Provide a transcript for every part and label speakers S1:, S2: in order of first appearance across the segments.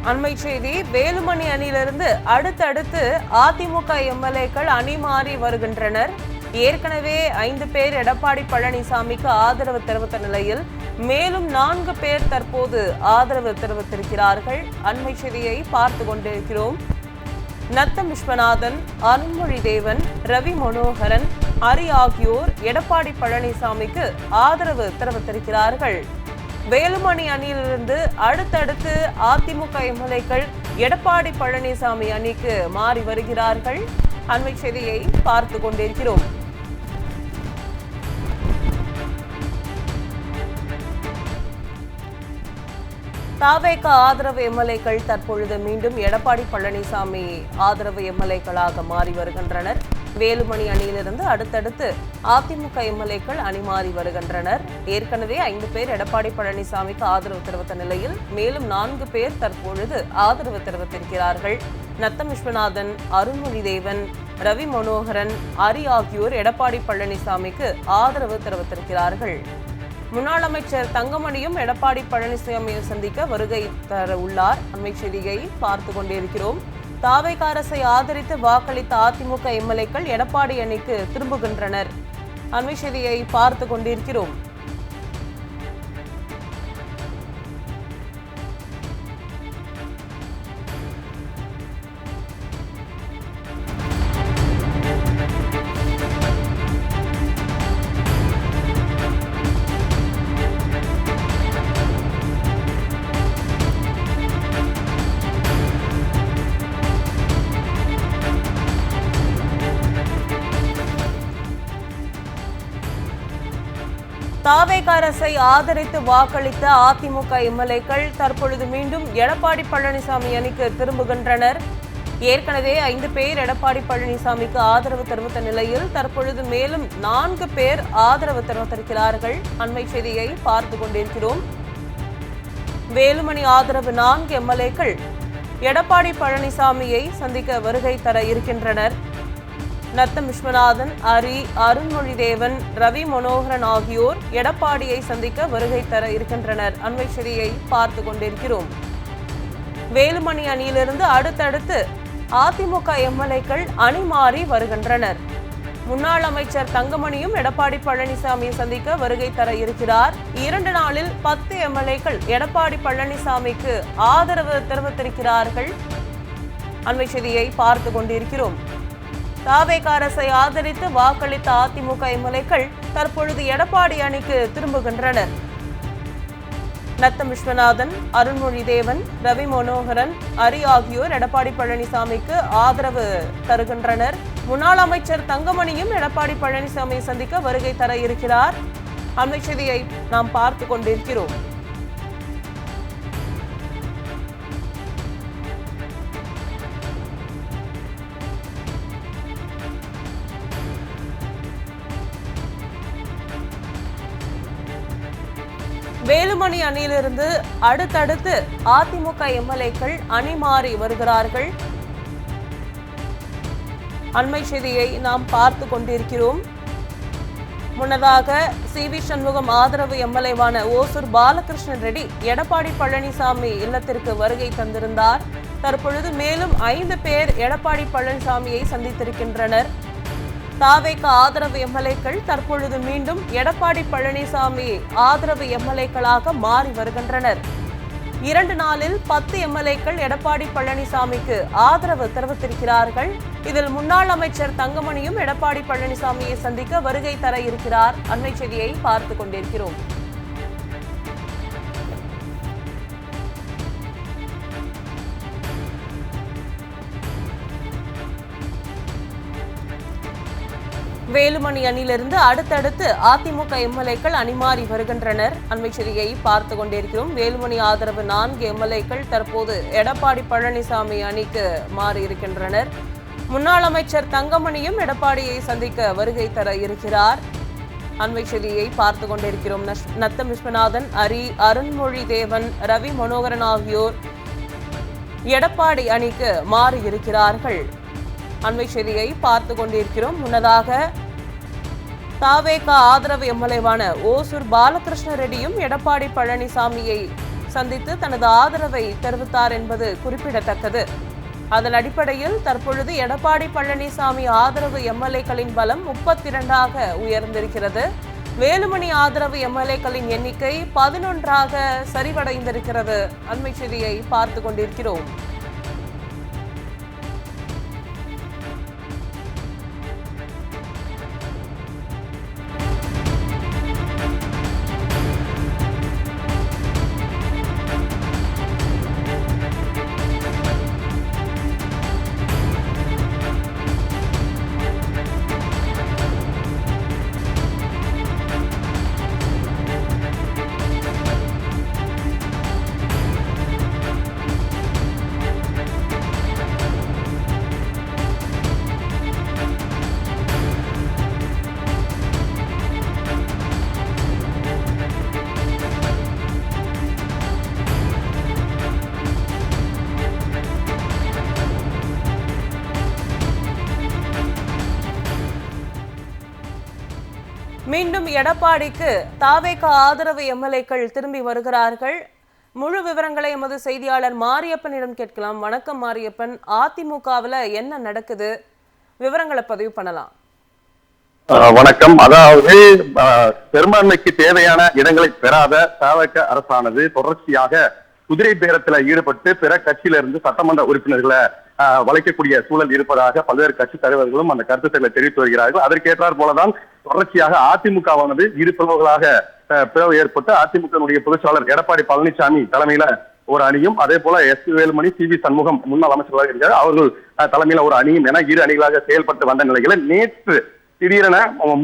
S1: அண்மை செய்தி, வேலுமணி அணியிலிருந்து அடுத்தடுத்து அதிமுக எம்எல்ஏக்கள் அணி மாறி வருகின்றனர். ஏற்கனவே 5 பேர் எடப்பாடி பழனிசாமிக்கு ஆதரவு தெரிவித்த நிலையில் மேலும் 4 பேர் தற்போது ஆதரவு தெரிவித்திருக்கிறார்கள். அண்மை செய்தியை பார்த்து கொண்டிருக்கிறோம். நத்தம் விஸ்வநாதன், அருண்மொழி தேவன், ரவி மனோகரன், ஹரி ஆகியோர் எடப்பாடி பழனிசாமிக்கு ஆதரவு தெரிவித்திருக்கிறார்கள். வேலுமணி அணியிலிருந்து அடுத்தடுத்து அதிமுக எம்எல்ஏக்கள் எடப்பாடி பழனிசாமி அணிக்கு மாறி வருகிறார்கள். அண்மை செய்தியை பார்த்து கொண்டிருக்கிறோம். தவேக ஆதரவு எம்எல்ஏக்கள் தற்பொழுது மீண்டும் எடப்பாடி பழனிசாமி ஆதரவு எம்எல்ஏக்களாக மாறி வருகின்றனர். வேலுமணி அணியிலிருந்து அடுத்தடுத்து அதிமுக எம்எல்ஏக்கள் அணி மாறி வருகின்றனர். ஏற்கனவே 5 பேர் எடப்பாடி பழனிசாமிக்கு ஆதரவு தெரிவித்த நிலையில் மேலும் 4 பேர் தற்பொழுது ஆதரவு தெரிவித்திருக்கிறார்கள். நத்தம் விஸ்வநாதன், அருண்மொழி தேவன், ரவி மனோகரன், ஹரி ஆகியோர் எடப்பாடி பழனிசாமிக்கு ஆதரவு தெரிவித்திருக்கிறார்கள். முன்னாள் அமைச்சர் தங்கமணியும் எடப்பாடி பழனிசாமியை சந்திக்க வருகை தர உள்ளார். அண்மை செய்தியை பார்த்து கொண்டிருக்கிறோம். தவேக அரசை ஆதரித்து வாக்களித்த அதிமுக எம்எல்ஏக்கள் எடப்பாடி அணிக்கு திரும்புகின்றனர். அண்மை செய்தியை பார்த்து கொண்டிருக்கிறோம். தவேக அரசை ஆதரித்து வாக்களித்த அதிமுக எம்எல்ஏக்கள் தற்பொழுது மீண்டும் எடப்பாடி பழனிசாமி அணிக்கு திரும்புகின்றனர். ஏற்கனவே 5 பேர் எடப்பாடி பழனிசாமிக்கு ஆதரவு தெரிவித்த நிலையில் தற்பொழுது மேலும் 4 பேர் ஆதரவு தெரிவித்திருக்கிறார்கள். அண்மை செய்தியை பார்த்து கொண்டிருக்கிறோம். வேலுமணி ஆதரவு 4 எம்எல்ஏக்கள் எடப்பாடி பழனிசாமியை சந்திக்க வருகை தர இருக்கின்றனர். நத்தம் விஸ்வநாதன், ஹரி, அருண்மொழி தேவன், ரவி மனோகரன் ஆகியோர் எடப்பாடியை சந்திக்க வருகை தர இருக்கின்றனர். அண்மை செய்தியை பார்த்து கொண்டிருக்கிறோம். வேலுமணி அணியிலிருந்து அடுத்தடுத்து அதிமுக எம்எல்ஏக்கள் அணி மாறி வருகின்றனர். முன்னாள் அமைச்சர் தங்கமணியும் எடப்பாடி பழனிசாமியை சந்திக்க வருகை தர இருக்கிறார். 2 நாளில் 10 எம்எல்ஏக்கள் எடப்பாடி பழனிசாமிக்கு ஆதரவு தெரிவித்திருக்கிறார்கள். அண்மை செய்தியை பார்த்து கொண்டிருக்கிறோம். தவேக அரசை ஆதரித்து வாக்களித்த அதிமுக எம்எல்ஏக்கள் தற்பொழுது எடப்பாடி அணிக்கு திரும்புகின்றனர். நத்தம் விஸ்வநாதன், அருண்மொழி தேவன், ரவி மனோகரன், ஹரி ஆகியோர் எடப்பாடி பழனிசாமிக்கு ஆதரவு தருகின்றனர். முன்னாள் அமைச்சர் தங்கமணியும் எடப்பாடி பழனிசாமியை சந்திக்க வருகை தர இருக்கிறார். அண்மை செய்தியை நாம் பார்த்து கொண்டிருக்கிறோம். வேலுமணி அணியிலிருந்து அடுத்தடுத்து அதிமுக எம்எல்ஏக்கள் அணி மாறி வருகிறார்கள். அண்மை செய்தியை நாம் பார்த்து கொண்டிருக்கிறோம். முன்னதாக சி.வி. சண்முகம் ஆதரவு எம்எல்ஏவான ஓசூர் பாலகிருஷ்ண ரெட்டி எடப்பாடி பழனிசாமி இல்லத்திற்கு வருகை தந்திருந்தார். தற்பொழுது மேலும் 5 பேர் எடப்பாடி பழனிசாமியை சந்தித்திருக்கின்றனர். தவேக ஆதரவு எம்எல்ஏக்கள் தற்பொழுது மீண்டும் எடப்பாடி பழனிசாமி ஆதரவு எம்எல்ஏக்களாக மாறி வருகின்றனர். 2 நாளில் 10 எம்எல்ஏக்கள் எடப்பாடி பழனிசாமிக்கு ஆதரவு தெரிவித்திருக்கிறார்கள். இதில் முன்னாள் அமைச்சர் தங்கமணியும் எடப்பாடி பழனிசாமியை சந்திக்க வருகை தர இருக்கிறார். அண்மை செய்தியை பார்த்து கொண்டிருக்கிறோம். வேலுமணி அணியிலிருந்து அடுத்தடுத்து அதிமுக எம்எல்ஏக்கள் அணிமாறி வருகின்றனர். அண்மை செய்தியை பார்த்து கொண்டிருக்கிறோம். வேலுமணி ஆதரவு 4 எம்எல்ஏக்கள் தற்போது எடப்பாடி பழனிசாமி அணிக்கு மாறி இருக்கின்றனர். முன்னாள் அமைச்சர் தங்கமணியும் எடப்பாடியை சந்திக்க வருகை தர இருக்கிறார். அண்மை செய்தியை பார்த்து கொண்டிருக்கிறோம். நத்தம் விஸ்வநாதன், ஹரி, அருண்மொழி தேவன், ரவி மனோகரன் ஆகியோர் எடப்பாடி அணிக்கு மாறி இருக்கிறார்கள். அண்மை செய்தியை பார்த்து கொண்டிருக்கிறோம். முன்னதாக தவேக ஆதரவு எம்எல்ஏவான ஓசூர் பாலகிருஷ்ண ரெட்டியும் எடப்பாடி பழனிசாமியை சந்தித்து தனது ஆதரவை தெரிவித்தார் என்பது குறிப்பிடத்தக்கது. அதன் அடிப்படையில் தற்பொழுது எடப்பாடி பழனிசாமி ஆதரவு எம்எல்ஏக்களின் பலம் 32ஆக உயர்ந்திருக்கிறது. வேலுமணி ஆதரவு எம்எல்ஏக்களின் எண்ணிக்கை 11ஆக சரிவடைந்திருக்கிறது. அண்மை செய்தியை பார்த்து கொண்டிருக்கிறோம். மீண்டும் எடப்பாடிக்கு தாவேக ஆதரவு எம்எல்ஏக்கள் திரும்பி வருகிறார்கள். முழு விவரங்களை எமது செய்தியாளர் மாரியப்பனிடம் கேட்கலாம். வணக்கம் மாரியப்பன், அதிமுகவில் என்ன நடக்குது, விவரங்களை பதிவு பண்ணலாம்.
S2: வணக்கம். அதாவது பெரும்பான்மைக்கு தேவையான இடங்களை பெறாத தாவேக அரசானது தொடர்ச்சியாக குதிரை பேரத்தில் ஈடுபட்டு பிற கட்சியிலிருந்து சட்டமன்ற உறுப்பினர்களை வளைக்கக்கூடிய சூழல் இருப்பதாக பல்வேறு கட்சி தலைவர்களும் அந்த கருத்துக்களை தெரிவித்து வருகிறார்கள். அதற்கேற்றார் போலதான் தொடர்ச்சியாக அதிமுகவானது இரு பிளவுகளாக பிளவு ஏற்பட்டு அதிமுக பொதுச்செயலாளர் எடப்பாடி பழனிசாமி தலைமையில ஒரு அணியும், அதே போல எஸ் வேலுமணி, சி.வி. சண்முகம் முன்னாள் அமைச்சர்களாக இருக்கிறார், அவர்கள் தலைமையில ஒரு அணியும் என இரு அணிகளாக செயல்பட்டு வந்த நிலையில நேற்று திடீரென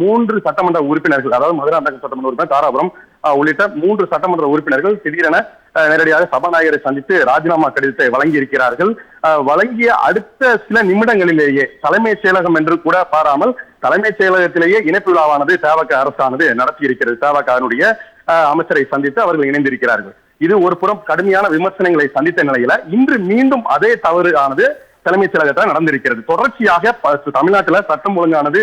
S2: 3 சட்டமன்ற உறுப்பினர்கள், அதாவது மதுராந்தகம் சட்டமன்ற உறுப்பினர், தாராபுரம் உள்ளிட்ட 3 சட்டமன்ற உறுப்பினர்கள் திடீரென நேரடியாக சபாநாயகரை சந்தித்து ராஜினாமா கடிதத்தை வழங்கி இருக்கிறார்கள். வழங்கிய அடுத்த சில நிமிடங்களிலேயே தலைமைச் செயலகம் என்று கூட பாராமல் தலைமைச் செயலகத்திலேயே இணைப்பு விழாவானது தாவேக அரசானது நடத்தி இருக்கிறது. தாவேகவினுடைய அமைச்சரை சந்தித்து அவர்கள் இணைந்திருக்கிறார்கள். இது ஒரு புறம் கடுமையான விமர்சனங்களை சந்தித்த நிலையில இன்று மீண்டும் அதே தவறு ஆனது தலைமைச் செயலகத்தில் நடந்திருக்கிறது. தொடர்ச்சியாக தமிழ்நாட்டில் சட்டம் ஒழுங்கானது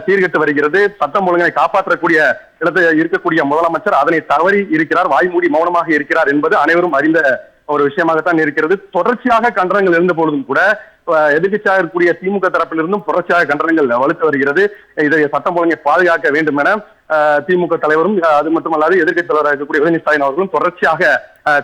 S2: சீர்கெட்டு வருகிறது. சட்டம் ஒழுங்கை காப்பாற்றக்கூடிய இடத்தில் இருக்கக்கூடிய முதலமைச்சர் அதனை தவறி இருக்கிறார், வாய்மூடி மௌனமாக இருக்கிறார் என்பது அனைவரும் அறிந்த ஒரு விஷயமாகத்தான் இருக்கிறது. தொடர்ச்சியாக கண்டனங்கள் இருந்த பொழுதும் கூட எதிர்கட்சியாக இருக்கக்கூடிய திமுக தரப்பிலிருந்தும் தொடர்ச்சியாக கண்டனங்கள் வலுத்து வருகிறது. இதை சட்டம் ஒழுங்கை பாதுகாக்க வேண்டும் என திமுக தலைவரும் அது மட்டுமல்லாது எதிர்கட்சி தலைவராக இருக்கக்கூடிய உதயநிதி ஸ்டாலின் அவர்களும் தொடர்ச்சியாக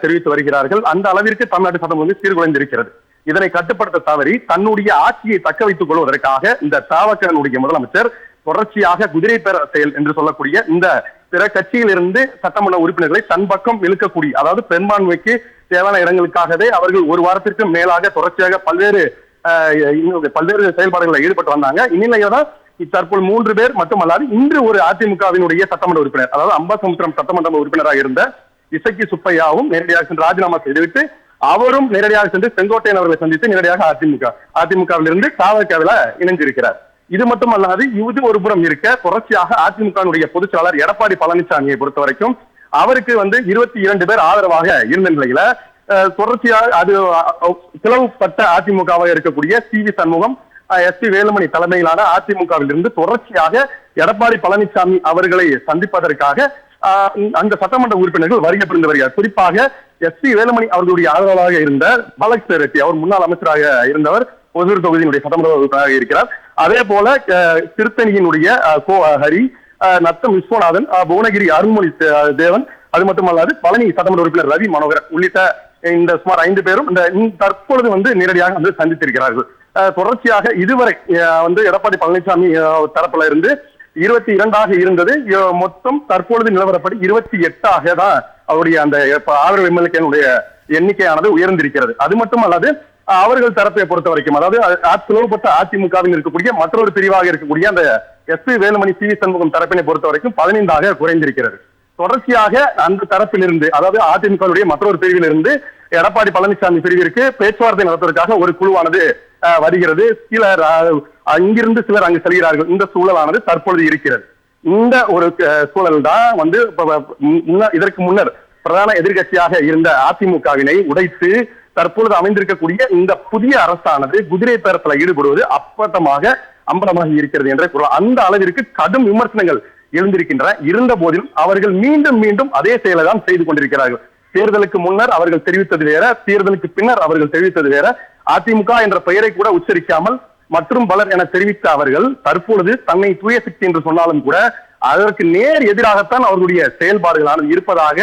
S2: தெரிவித்து வருகிறார்கள். அந்த அளவிற்கு தமிழ்நாட்டு சட்டம் ஒழுங்கு சீர்குலைந்திருக்கிறது. இதனை கட்டுப்படுத்த தவறி தன்னுடைய ஆட்சியை தக்க வைத்துக் கொள்வதற்காக இந்த தாவேகவினுடைய முதலமைச்சர் தொடர்ச்சியாக குதிரை பேர செயல் என்று சொல்லக்கூடிய இந்த பிற கட்சியிலிருந்து சட்டமன்ற உறுப்பினர்களை தன் பக்கம் இழுக்கக்கூடிய, அதாவது பெரும்பான்மைக்கு தேவையான இடங்களுக்காகவே அவர்கள் ஒரு வாரத்திற்கு மேலாக தொடர்ச்சியாக பல்வேறு செயல்பாடுகளில் ஈடுபட்டு வந்தாங்க. இந்நிலையில்தான் தற்போது 3 பேர் மட்டுமல்லாது இன்று ஒரு அதிமுகவினுடைய சட்டமன்ற உறுப்பினர், அதாவது அம்பாசமுத்திரம் சட்டமன்ற உறுப்பினராக இருந்த இசக்கி சுப்பையாவும் நேரடியாக சென்று ராஜினாமா செய்துவிட்டு அவரும் நேரடியாக சென்று செங்கோட்டையன் அவர்களை சந்தித்து நேரடியாக அதிமுகவில் இருந்து தாவேகவில் இணைந்திருக்கிறார். இது மட்டுமல்லாது இது ஒரு புறம் இருக்க தொடர்ச்சியாக அதிமுகவினுடைய பொதுச்செயலாளர் எடப்பாடி பழனிசாமியை பொறுத்த வரைக்கும் அவருக்கு 22 பேர் ஆதரவாக இருந்த நிலையில தொடர்ச்சியாக அது பிளவுபட்ட அதிமுகவாக இருக்கக்கூடிய சி.வி. சண்முகம், எஸ்.பி. வேலுமணி தலைமையிலான அதிமுகவில் இருந்து தொடர்ச்சியாக எடப்பாடி பழனிசாமி அவர்களை சந்திப்பதற்காக அந்த சட்டமன்ற உறுப்பினர்கள் வருகை புரிந்து வருகிறார். குறிப்பாக எஸ்.பி. வேலுமணி அவர்களுடைய ஆதரவாளராக இருந்த பாலக் ரெட்டி, அவர் முன்னாள் அமைச்சராக இருந்தவர், ஒசூர் தொகுதியினுடைய சட்டமன்ற உறுப்பினராக இருக்கிறார். அதே போல திருத்தணியினுடைய கோ ஹரி, நத்தம் விஸ்வநாதன், புவனகிரி அருண்மொழி தேவன், அது மட்டுமல்லாது பழனி சட்டமன்ற உறுப்பினர் ரவி மனோகர் உள்ளிட்ட இந்த சுமார் 5 பேரும் தற்பொழுது நேரடியாக சந்தித்திருக்கிறார்கள். தொடர்ச்சியாக இதுவரை எடப்பாடி பழனிசாமி தரப்புல இருந்து 22ஆக இருந்தது, மொத்தம் தற்பொழுது நிலவரப்படி 28ஆக தான் அவருடைய அந்த ஆதரவு எம்எல்ஏக்களுடைய எண்ணிக்கையானது உயர்ந்திருக்கிறது. அது மட்டுமல்லாது அவர்கள் தரப்பை பொறுத்த வரைக்கும், அதாவது பிளவுபட்ட அதிமுகவில் இருக்கக்கூடிய மற்றொரு பிரிவாக இருக்கக்கூடிய அந்த எஸ்.பி. வேலுமணி, சி.வி. சண்முகம் தரப்பினை பொறுத்த வரைக்கும் 15ஆக குறைந்திருக்கிறது. தொடர்ச்சியாக அந்த தரப்பிலிருந்து, அதாவது அதிமுகவுடைய மற்றொரு பிரிவில் இருந்து எடப்பாடி பழனிசாமி பிரிவிற்கு பேச்சுவார்த்தை நடத்துவதற்காக ஒரு குழுவானது வருகிறது. சிலர் அங்கிருந்து சிலர் அங்கு செல்கிறார்கள். இந்த சூழலானது தற்பொழுது இருக்கிறது. இந்த ஒரு சூழல் தான் இதற்கு முன்னர் பிரதான எதிர்கட்சியாக இருந்த அதிமுகவினை உடைத்து தற்பொழுது அமைந்திருக்கக்கூடிய இந்த புதிய அரசானது குதிரை பேரத்தில் ஈடுபடுவது அப்பட்டமாக அம்பலமாக இருக்கிறது என்ற அந்த அளவிற்கு கடும் விமர்சனங்கள் எழுந்திருக்கின்றன. இருந்த போதிலும் அவர்கள் மீண்டும் மீண்டும் அதே செயலை தான் செய்து கொண்டிருக்கிறார்கள். தேர்தலுக்கு முன்னர் அவர்கள் தெரிவித்தது வேற, தேர்தலுக்கு பின்னர் அவர்கள் தெரிவித்தது வேற. அதிமுக என்ற பெயரை கூட உச்சரிக்காமல் மற்றும் பலர் என தெரிவித்த அவர்கள் தற்பொழுது தன்னை தூய சக்தி என்று சொன்னாலும் கூட அதற்கு நேர் எதிராகத்தான் அவர்களுடைய செயல்பாடுகளானது இருப்பதாக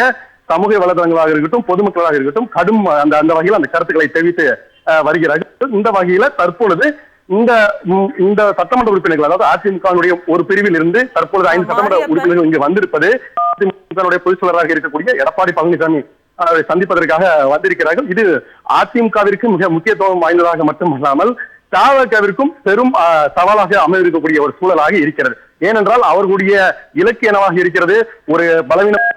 S2: சமூக வலைதளங்களாக இருக்கட்டும், பொதுமக்களாக இருக்கட்டும் கடும் அந்த வகையில் அந்த கருத்துக்களை தெரிவித்து வருகிறார்கள். இந்த வகையில தற்பொழுது இந்த சட்டமன்ற உறுப்பினர்கள், அதாவது அதிமுகவுடைய ஒரு பிரிவில் இருந்து தற்பொழுது 5 சட்டமன்ற உறுப்பினர்கள் இங்கு வந்திருப்பது அதிமுக பொதுச் செயலராக இருக்கக்கூடிய எடப்பாடி பழனிசாமி சந்திப்பதற்காக வந்திருக்கிறார்கள். இது அதிமுகவிற்கு மிக முக்கியத்துவம் வாய்ந்ததாக மட்டுமல்லாமல் தவகவிற்கும் பெரும் சவாலாக அமைந்திருக்கக்கூடிய ஒரு சூழலாக இருக்கிறது. ஏனென்றால் அவர்களுடைய இலக்கு என்னவாக இருக்கிறது, ஒரு பலவீனம்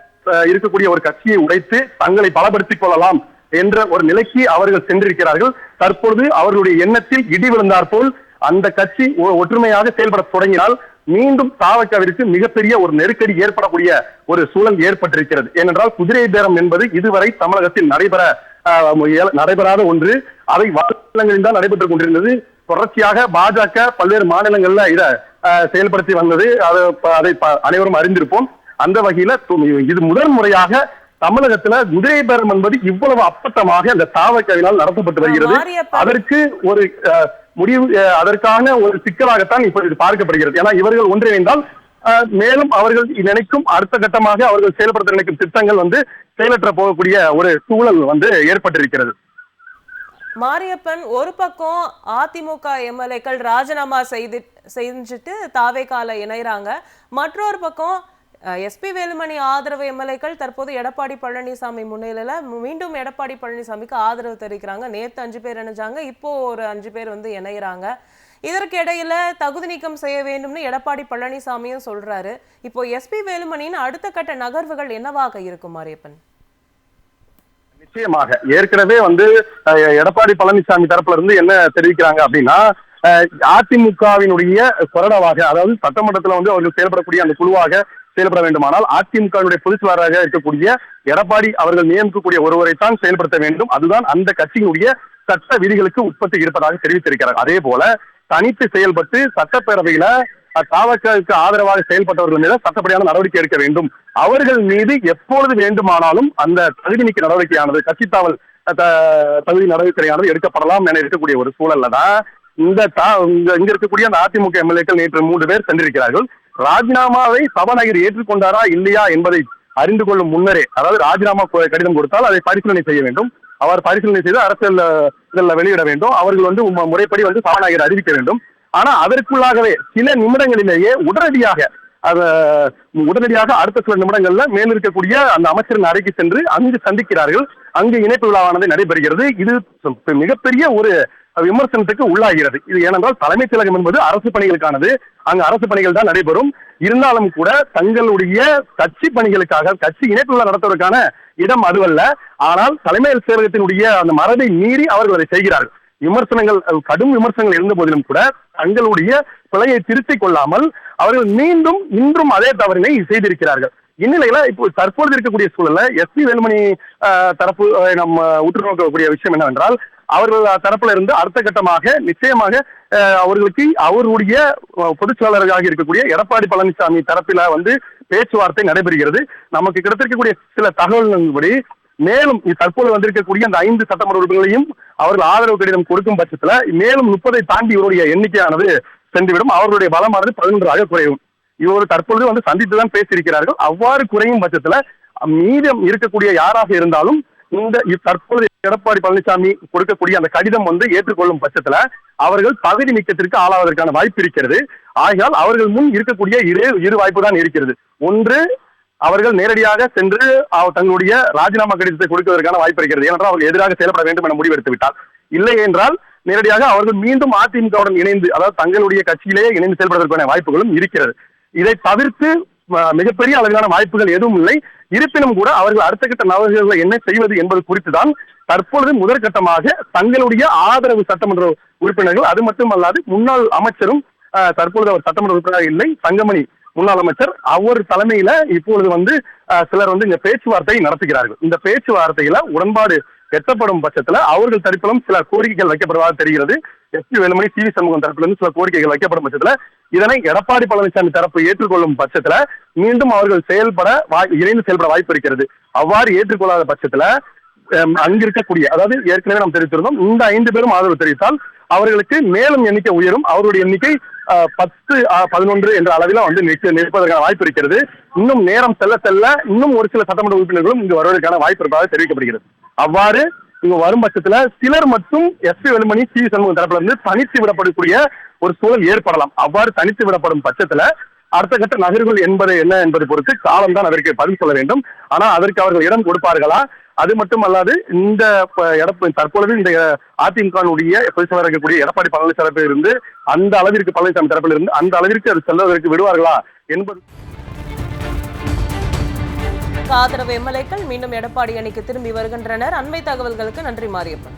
S2: இருக்கக்கூடிய ஒரு கட்சியை உடைத்து தங்களை பலப்படுத்திக் கொள்ளலாம் என்ற ஒரு நிலைக்கு அவர்கள் சென்றிருக்கிறார்கள். தற்பொழுது அவர்களுடைய எண்ணத்தில் இடி விழுந்தார் போல் அந்த கட்சி ஒற்றுமையாக செயல்பட தொடங்கினால் மீண்டும் தாவகவிற்கு மிகப்பெரிய ஒரு நெருக்கடி ஏற்படக்கூடிய ஒரு சூழல் ஏற்பட்டிருக்கிறது. ஏனென்றால் குதிரை பேரம் என்பது இதுவரை தமிழகத்தில் நடைபெறாத ஒன்று. அதை மாநிலங்களில் தான் நடைபெற்றுக் கொண்டிருந்தது. தொடர்ச்சியாக பாஜக பல்வேறு மாநிலங்கள்ல இதை செயல்படுத்தி வந்தது. அதை அனைவரும் அறிந்திருப்போம். அந்த வகையில இது முதல் முறையாக தமிழகத்துல குதிரை பேரம் என்பது இவ்வளவு அப்பட்டமாக அந்த தாவகவினால் நடத்தப்பட்டு வருகிறது. அதற்கு ஒரு முடிவு, அதற்கான ஒரு சிக்கலாகத்தான் இப்பொழுது பார்க்கப்படுகிறது. ஏன்னா இவர்கள் ஒன்றிணைந்தால் மேலும் அவர்கள் நினைக்கும் அடுத்த கட்டமாக அவர்கள் செயல்படுத்த நினைக்கும் திட்டங்கள் செயலற்ற போகக்கூடிய ஒரு சூழல் ஏற்பட்டிருக்கிறது.
S1: மாரியப்பன், ஒரு பக்கம் அதிமுக எம்எல்ஏக்கள் ராஜினாமா செஞ்சுட்டு தாவேகால இணைறாங்க, மற்றொரு பக்கம் எஸ்பி வேலுமணி ஆதரவு எம்எல்ஏக்கள் தற்போது எடப்பாடி பழனிசாமி முன்னிலையில மீண்டும் எடப்பாடி பழனிசாமிக்கு ஆதரவு தெரிவிக்கிறாங்க. நேற்று 5 பேர் இணைஞ்சாங்க, இப்போ ஒரு 5 பேர் இணைகிறாங்க. இதற்கு இடையில தகுதி நீக்கம் செய்ய வேண்டும்னு எடப்பாடி பழனிசாமியும் சொல்றாரு. இப்போ எஸ்பி வேலுமணியின் அடுத்த கட்ட நகர்வுகள் என்னவாக இருக்கும் மாரியப்பன்?
S2: நிச்சயமாக ஏற்கனவே எடப்பாடி பழனிசாமி தரப்புல இருந்து என்ன தெரிவிக்கிறாங்க அப்படின்னா, அதிமுகவினுடைய கொறடாவாக, அதாவது சட்டமன்றத்துல அவர்கள் செயல்படக்கூடிய அந்த குழுவாக செயல்பட வேண்டுமானால் அதிமுகவுடைய பொதுச் செயலாளராக இருக்கக்கூடிய எடப்பாடி அவர்கள் நியமிக்கக்கூடிய ஒருவரை தான் செயல்படுத்த வேண்டும். அதுதான் அந்த கட்சியினுடைய சட்ட விதிகளுக்கு உட்பட்டு இருப்பதாக தெரிவித்திருக்கிறார். அதே போல தனித்து செயல்பட்டு சட்டப்பேரவையில தாவகவுக்கு ஆதரவாக செயல்பட்டவர்கள் மீது சட்டப்படியான நடவடிக்கை எடுக்க வேண்டும். அவர்கள் மீது எப்பொழுது வேண்டுமானாலும் அந்த தகுதி நீக்க நடவடிக்கையானது, கட்சி தாவல் தகுதி நடவடிக்கையானது எடுக்கப்படலாம் என இருக்கக்கூடிய ஒரு சூழல்ல தான் இங்க இருக்கக்கூடிய அந்த அதிமுக எம்எல்ஏக்கள் நேற்று 3 பேர் சென்றிருக்கிறார்கள். ராஜினாமாவை சபாநாயகர் ஏற்றுக்கொண்டாரா இல்லையா என்பதை அறிந்து கொள்ளும் முன்னரே, அதாவது ராஜினாமா கடிதம் கொடுத்தால் அதை பரிசீலனை செய்ய வேண்டும். அவர் பரிசீலனை செய்து அரசியல் இதில் வெளியிட வேண்டும். அவர்கள் முறைப்படி சபாநாயகர் அறிவிக்க வேண்டும். ஆனா அதற்குள்ளாகவே சில நிமிடங்களிலேயே உடனடியாக அடுத்த சில நிமிடங்கள்ல மேல் இருக்கக்கூடிய அந்த அமைச்சரின் அறைக்கு சென்று அங்கு சந்திக்கிறார்கள். அங்கு இணைப்பு விழாவானது நடைபெறுகிறது. இது மிகப்பெரிய ஒரு விமர்சனத்துக்கு உள்ளாகிறது. இது ஏனென்றால் தலைமைச் செயலகம் என்பது அரசு பணிகளுக்கானது. அங்கு அரசு பணிகள் தான் நடைபெறும். இருந்தாலும் கூட தங்களுடைய கட்சி பணிகளுக்காக கட்சி இணைப்பு விழா நடத்துவதற்கான இடம் அதுவல்ல. ஆனால் தலைமைச் செயலகத்தினுடைய அந்த மரபை மீறி அவர்கள் அதை செய்கிறார்கள். விமர்சனங்கள், கடும் விமர்சனங்கள் இருந்த போதிலும் கூட தங்களுடைய பிழையை திருத்திக் கொள்ளாமல் அவர்கள் மீண்டும் இன்றும் அதே தவறினை செய்திருக்கிறார்கள். இந்நிலையில இப்போ தற்பொழுது இருக்கக்கூடிய சூழல்ல எஸ்பி வேலுமணி தரப்பு நம்ம உற்று நோக்கக்கூடிய விஷயம் என்னவென்றால், அவர்கள் தரப்புல இருந்து அடுத்த கட்டமாக நிச்சயமாக அவர்களுக்கு அவருடைய பொதுச் செயலாளராக இருக்கக்கூடிய எடப்பாடி பழனிசாமி தரப்பில பேச்சுவார்த்தை நடைபெறுகிறது. நமக்கு கிடைத்திருக்கக்கூடிய சில தகவல்களின்படி மேலும் தற்போது வந்திருக்கக்கூடிய அந்த 5 சட்டமன்ற உறுப்பினர்களையும் அவர்கள் ஆதரவு கடிதம் கொடுக்கும் பட்சத்துல மேலும் 30 தாண்டி இவருடைய எண்ணிக்கையானது சென்றுவிடும். அவர்களுடைய பலமானது 11ஆக குறையும். இவர் தற்பொழுது சந்தித்துதான் பேசியிருக்கிறார்கள். அவ்வாறு குறையும் பட்சத்துல மீதம் இருக்கக்கூடிய யாராக இருந்தாலும் தற்போது எடப்பாடி பழனிசாமி கொடுக்கக்கூடிய அந்த கடிதம் ஏற்றுக்கொள்ளும் பட்சத்துல அவர்கள் தகுதி நீக்கத்திற்கு ஆளாவதற்கான வாய்ப்பு இருக்கிறது. ஆகையால் அவர்கள் முன் இருக்கக்கூடிய இரு வாய்ப்பு தான் இருக்கிறது. ஒன்று, அவர்கள் நேரடியாக சென்று தங்களுடைய ராஜினாமா கடிதத்தை கொடுப்பதற்கான வாய்ப்பு இருக்கிறது. ஏனென்றால் அவர்கள் எதிராக செயல்பட வேண்டும் என முடிவெடுத்து விட்டார். இல்லை என்றால் நேரடியாக அவர்கள் மீண்டும் அதிமுகவுடன் இணைந்து, அதாவது தங்களுடைய கட்சியிலேயே இணைந்து செயல்படுவதற்கான வாய்ப்புகளும் இருக்கிறது. இதை தவிர்த்து மிகப்பெரிய அளவிலான வாய்ப்புகள் எதுவும் இல்லை. இருப்பினும் கூட அவர்கள் அடுத்த கட்ட நகர்வுகளை என்ன செய்வது என்பது குறித்துதான் தற்பொழுது முதற்கட்டமாக தங்களுடைய ஆதரவு சட்டமன்ற உறுப்பினர்கள், அது மட்டுமல்லாது முன்னாள் அமைச்சரும் தற்பொழுது அவர் சட்டமன்ற உறுப்பினராக இல்லை, தங்கமணி முன்னாள் அமைச்சர், அவர் தலைமையில இப்பொழுது சிலர் இங்க பேச்சுவார்த்தை நடத்துகிறார்கள். இந்த பேச்சுவார்த்தையில உடன்பாடு எட்டப்படும் பட்சத்துல அவர்கள் தரப்பிலும் சில கோரிக்கைகள் வைக்கப்படுவதாக தெரிகிறது. எஸ்.பி. வேலுமணி, சி.வி. சண்முகம் தரப்புல இருந்து சில கோரிக்கைகள் வைக்கப்படும் பட்சத்துல இதனை எடப்பாடி பழனிசாமி தரப்பு ஏற்றுக்கொள்ளும் பட்சத்துல மீண்டும் அவர்கள் இணைந்து செயல்பட வாய்ப்பு இருக்கிறது. அவ்வாறு ஏற்றுக்கொள்ளாத பட்சத்துல அங்கிருக்கக்கூடிய, அதாவது ஏற்கனவே நாம் தெரிவித்திருந்தோம், இந்த 5 பேரும் ஆதரவு தெரிவித்தால் அவர்களுக்கு மேலும் எண்ணிக்கை உயரும். அவருடைய எண்ணிக்கை 10, 11 என்ற அளவில் நிற்பதற்கான வாய்ப்பு இருக்கிறது. இன்னும் நேரம் செல்ல செல்ல இன்னும் ஒரு சில சட்டமன்ற உறுப்பினர்களும் இங்கு வருவதற்கான வாய்ப்பு இருப்பதாக தெரிவிக்கப்படுகிறது. அவ்வாறு இங்கு வரும் பட்சத்துல சிலர் மட்டும் எஸ்.பி. வேலுமணி, சி.வி. சண்முகம் தரப்புல இருந்து தனித்து விடப்படக்கூடிய ஒரு சூழல் ஏற்படலாம். அவ்வாறு தனித்து விடப்படும் பட்சத்துல அடுத்த கட்ட நகர்வுகள் என்ன என்பதை பொறுத்து காலம்தான் அதற்கு பதில் சொல்ல வேண்டும். ஆனா அதற்கு அவர்கள் இடம் கொடுப்பார்களா? அது மட்டுமல்லாது இந்த தற்பொழுது இந்த அதிமுகவுடைய பொதுச்செயலாளர் இருக்கக்கூடிய எடப்பாடி பழனிசாமி தரப்பில் இருந்து அந்த அளவிற்கு அது செல்வதற்கு விடுவார்களா என்பது.
S1: ஆதரவு எம்எல்ஏக்கள் மீண்டும் எடப்பாடி அணிக்கு திரும்பி வருகின்றனர். அண்மை தகவல்களுக்கு நன்றி மாரியப்பன்.